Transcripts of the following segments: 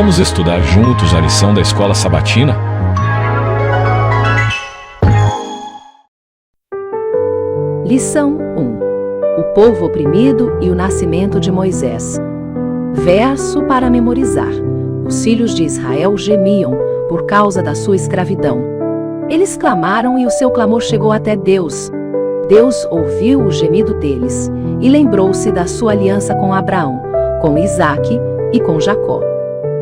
Vamos estudar juntos a lição da Escola Sabatina? Lição 1. O povo oprimido e o nascimento de Moisés. Verso para memorizar. Os filhos de Israel gemiam por causa da sua escravidão. Eles clamaram e o seu clamor chegou até Deus. Deus ouviu o gemido deles e lembrou-se da sua aliança com Abraão, com Isaque e com Jacó.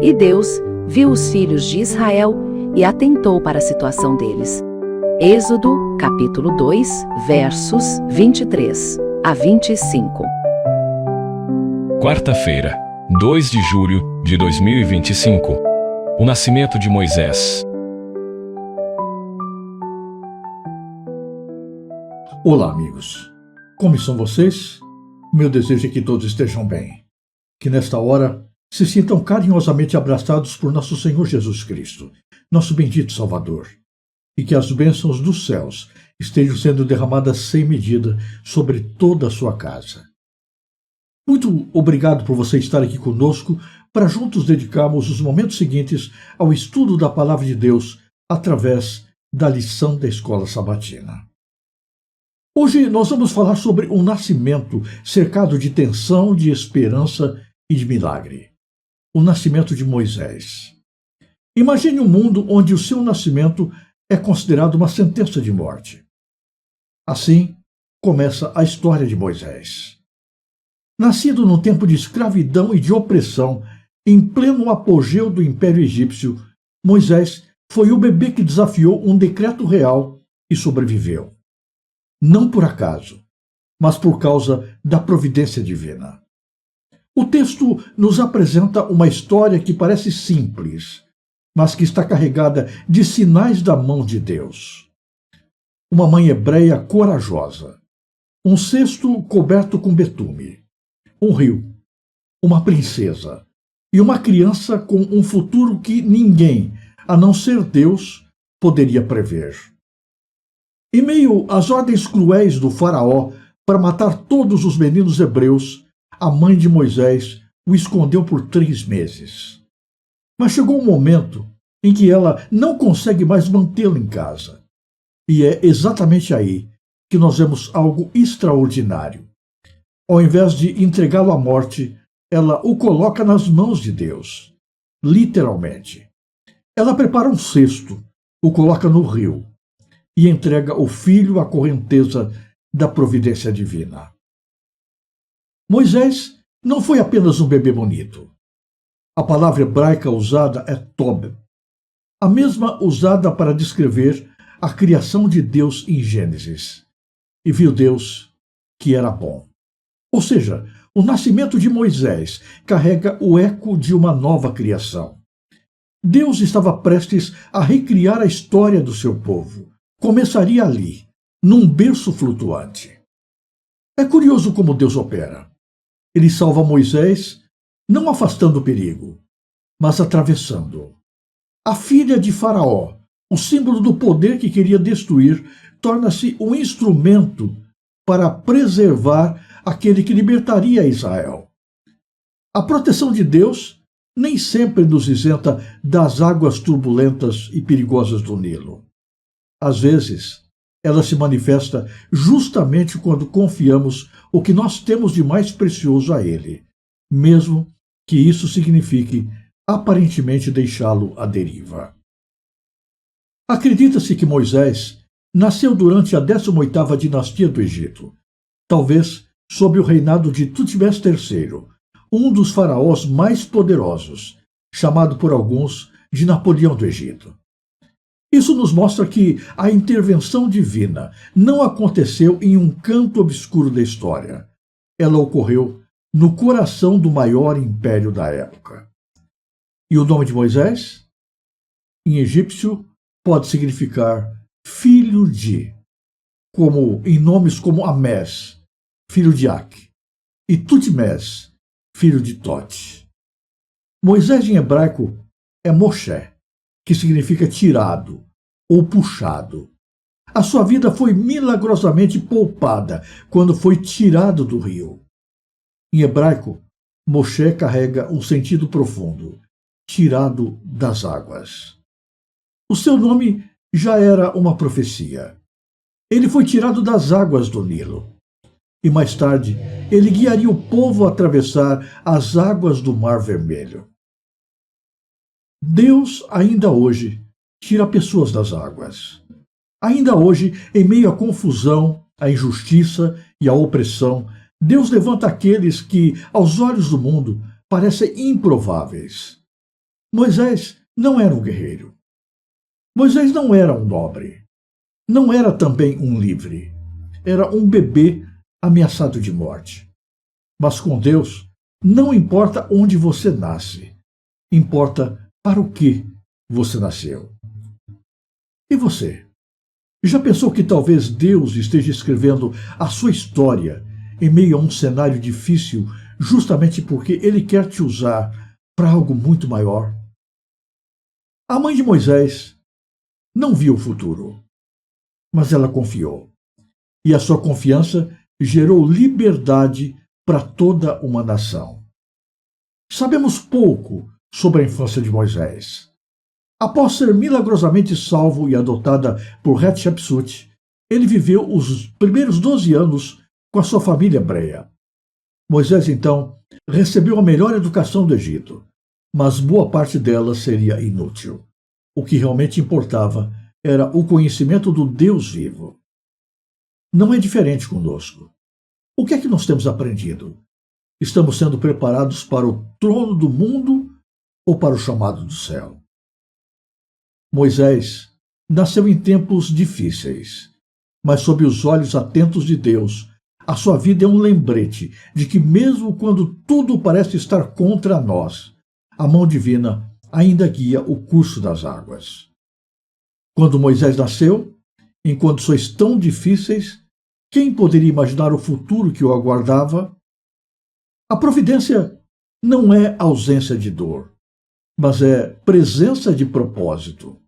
E Deus viu os filhos de Israel e atentou para a situação deles. Êxodo, capítulo 2, versos 23 a 25. Quarta-feira, 2 de julho de 2025. O nascimento de Moisés. Olá, amigos. Como estão vocês? Meu desejo é que todos estejam bem. Que nesta hora se sintam carinhosamente abraçados por nosso Senhor Jesus Cristo, nosso bendito Salvador, e que as bênçãos dos céus estejam sendo derramadas sem medida sobre toda a sua casa. Muito obrigado por você estar aqui conosco para juntos dedicarmos os momentos seguintes ao estudo da Palavra de Deus através da lição da Escola Sabatina. Hoje nós vamos falar sobre um nascimento cercado de tensão, de esperança e de milagre. O nascimento de Moisés. Imagine um mundo onde o seu nascimento é considerado uma sentença de morte. Assim começa a história de Moisés. Nascido num tempo de escravidão e de opressão, em pleno apogeu do Império Egípcio, Moisés foi o bebê que desafiou um decreto real e sobreviveu. Não por acaso, mas por causa da providência divina. O texto nos apresenta uma história que parece simples, mas que está carregada de sinais da mão de Deus. Uma mãe hebreia corajosa, um cesto coberto com betume, um rio, uma princesa e uma criança com um futuro que ninguém, a não ser Deus, poderia prever. Em meio às ordens cruéis do faraó para matar todos os meninos hebreus, a mãe de Moisés o escondeu por 3 meses. Mas chegou um momento em que ela não consegue mais mantê-lo em casa. E é exatamente aí que nós vemos algo extraordinário. Ao invés de entregá-lo à morte, ela o coloca nas mãos de Deus. Literalmente. Ela prepara um cesto, o coloca no rio e entrega o filho à correnteza da providência divina. Moisés não foi apenas um bebê bonito. A palavra hebraica usada é tob, a mesma usada para descrever a criação de Deus em Gênesis. E viu Deus que era bom. Ou seja, o nascimento de Moisés carrega o eco de uma nova criação. Deus estava prestes a recriar a história do seu povo. Começaria ali, num berço flutuante. É curioso como Deus opera. Ele salva Moisés, não afastando o perigo, mas atravessando-o. A filha de Faraó, o símbolo do poder que queria destruir, torna-se um instrumento para preservar aquele que libertaria Israel. A proteção de Deus nem sempre nos isenta das águas turbulentas e perigosas do Nilo. Às vezes, ela se manifesta justamente quando confiamos o que nós temos de mais precioso a Ele, mesmo que isso signifique aparentemente deixá-lo à deriva. Acredita-se que Moisés nasceu durante a 18ª dinastia do Egito, talvez sob o reinado de Tutmés III, um dos faraós mais poderosos, chamado por alguns de Napoleão do Egito. Isso nos mostra que a intervenção divina não aconteceu em um canto obscuro da história. Ela ocorreu no coração do maior império da época. E o nome de Moisés? Em egípcio, pode significar filho de, como em nomes como Amés, filho de Ac, e Tutmés, filho de Tote. Moisés em hebraico é Moshe, que significa tirado ou puxado. A sua vida foi milagrosamente poupada quando foi tirado do rio. Em hebraico, Moshe carrega um sentido profundo. tirado das águas. O seu nome já era uma profecia. Ele foi tirado das águas do Nilo. E mais tarde, ele guiaria o povo a atravessar as águas do Mar Vermelho. Deus, ainda hoje, tira pessoas das águas. Ainda hoje, em meio à confusão, à injustiça e à opressão, Deus levanta aqueles que, aos olhos do mundo, parecem improváveis. Moisés não era um guerreiro. Moisés não era um nobre. Não era também um livre. Era um bebê ameaçado de morte. Mas com Deus, não importa onde você nasce, importa para o que você nasceu. E você? Já pensou que talvez Deus esteja escrevendo a sua história em meio a um cenário difícil, justamente porque Ele quer te usar para algo muito maior? A mãe de Moisés não viu o futuro, mas ela confiou. E a sua confiança gerou liberdade para toda uma nação. Sabemos pouco sobre a infância de Moisés. Após ser milagrosamente salvo e adotada por Hatshepsut, ele viveu os primeiros 12 anos com a sua família hebreia. Moisés, então, recebeu a melhor educação do Egito, mas boa parte dela seria inútil. O que realmente importava era o conhecimento do Deus vivo. Não é diferente conosco. O que é que nós temos aprendido? Estamos sendo preparados para o trono do mundo ou para o chamado do céu? Moisés nasceu em tempos difíceis, mas sob os olhos atentos de Deus, a sua vida é um lembrete de que mesmo quando tudo parece estar contra nós, a mão divina ainda guia o curso das águas. Quando Moisés nasceu, em condições tão difíceis, quem poderia imaginar o futuro que o aguardava? A providência não é ausência de dor, mas é presença de propósito.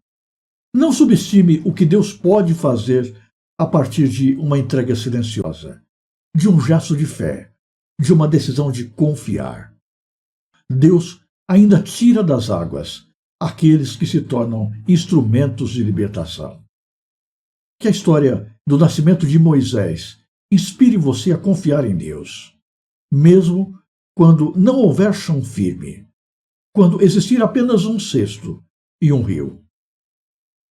Não subestime o que Deus pode fazer a partir de uma entrega silenciosa, de um gesto de fé, de uma decisão de confiar. Deus ainda tira das águas aqueles que se tornam instrumentos de libertação. Que a história do nascimento de Moisés inspire você a confiar em Deus, mesmo quando não houver chão firme, quando existir apenas um cesto e um rio.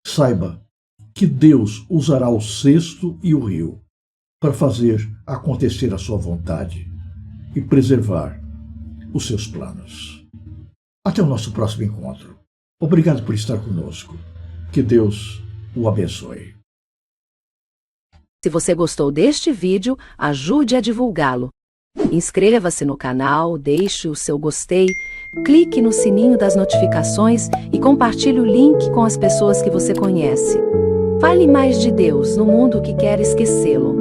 Saiba que Deus usará o cesto e o rio para fazer acontecer a sua vontade e preservar os seus planos. Até o nosso próximo encontro. Obrigado por estar conosco. Que Deus o abençoe. Se você gostou deste vídeo, ajude a divulgá-lo. Inscreva-se no canal, deixe o seu gostei, clique no sininho das notificações e compartilhe o link com as pessoas que você conhece. Fale mais de Deus no mundo que quer esquecê-lo.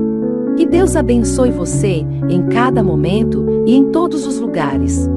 Que Deus abençoe você em cada momento e em todos os lugares.